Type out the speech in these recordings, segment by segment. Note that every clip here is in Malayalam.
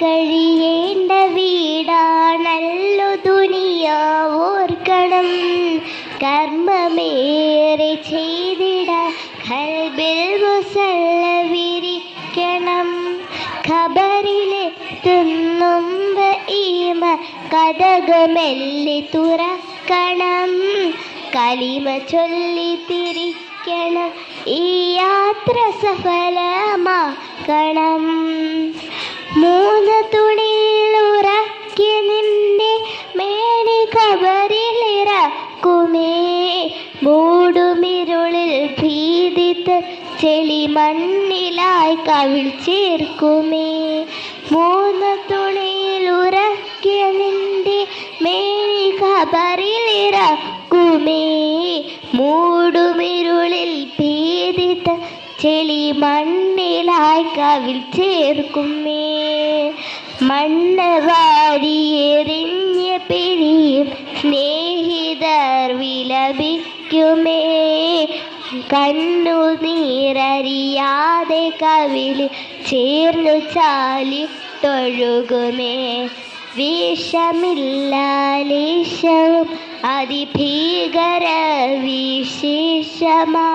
കഴിയേണ്ട വീടാണല്ലോ ദുനിയാവോർക്കണം. കർമ്മമേറെ ചെയ്തിടാൻ ഖൽബിൽ മുസല്ല വിരിക്കണം. ഖബറിലെത്തുന്നുമ്പ് ഈമ കഥകമെല്ലി തുറക്കണം. കലിമ ചൊല്ലി തിരിക്കണം, ഈ യാത്ര സഫലമാക്കണം. മൂന്ന് തുണിയിലുറക്കി നിന്നെ മേനി ഖബറിലിറക്കുമേ. മൂടുമിരുളിൽ ഭീതിത്ത് ചെളി മണ്ണിലായി കവിൾ ചേർക്കുമേ. മൂന്ന് തുണിയിലുറക്കിയ നിന്റെ മേനി ഖബറിലിറക്കുമേ. മൂടുമിരുളിൽ ഭീതിത്ത് ചെളി മണ്ണിലായി കവിൾ ചേർക്കുമേ. മണ്ണ് വാരിയെറിഞ്ഞ പിരിയും സ്നേഹിതർ വിലപിക്കുമേ. കണ്ണുനീരറിയാതെ കവിളിൽ ചേർന്നു ചാലിട്ടൊഴുകുമേ. വിഷമില്ല ലേശവും അതിഭീകര വിശേഷമാ.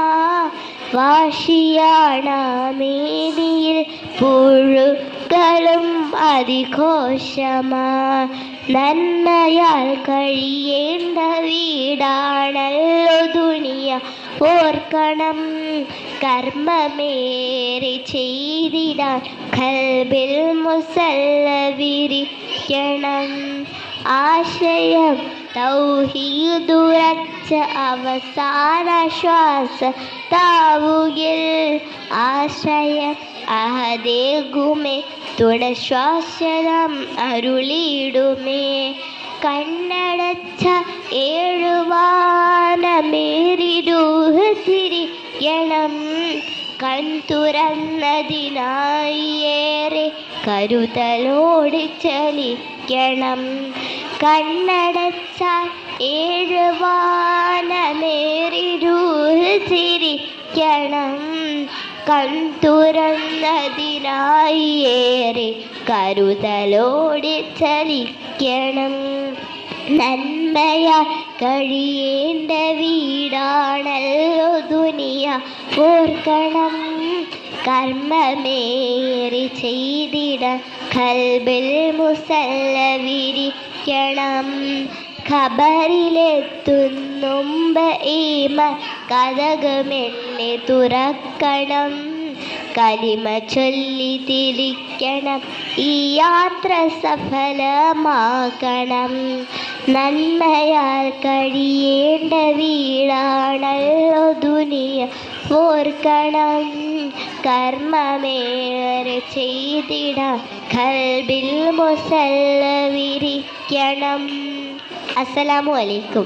വാശിയാണ് മേനിയിൽ പുഴുക്കളും അതിഘോഷമാ. നന്മയാൽ കഴിയേണ്ട വീടാണല്ലോ ദുനിയ ഓർക്കണം. കർമ്മമേറെ ചെയ്തിടാൻ ഖൽബിൽ മുസല്ല വിരിക്കണം. ആശയം തൗഹീദുറച്ച അവസാന ശ്വാസ താവുകിൽ. ആശ്രയം അഹദേകുമേ തുടശ്വാസനം അരുളിയിടുമേ. കണ്ണടച്ച ഏഴുവാനമേറിരൂഹ് തിരിയണം. കൺ തുറന്നതിനായി ഏറെ കരുതലോടെ ചലിക്കണം. കണ്ണടച്ച ഏഴുവാനമേറിരൂഹ് തിരിക്കണം. കൺ തുറന്നതിനായി ഏറെ കരുതലോടെ ചലിക്കണം. നന്മയാൽ കഴിയേണ്ട വീടാണല്ലോ ദുനിയ ഓർക്കണം. കർമ്മമേറെ ചെയ്തിടാൻ ഖൽബിൽ മുസല്ല വിരിക്കണം. ഖബറിലെത്തുന്നുമ്പ് ഈമ കഥകമെല്ലെ തുറക്കണം. കലിമ ചൊല്ലി തിരിക്കണം, ഈ യാത്ര സഫലമാക്കണം. നന്മയാൽ കഴിയേണ്ട വീടാണല്ലോ ദുനിയ ഓർക്കണം. കർമ്മമേറെ ചെയ്തിടാൻ ഖൽബിൽ മുസല്ല വിരിക്കണം. അസ്സലാമു അലൈക്കും.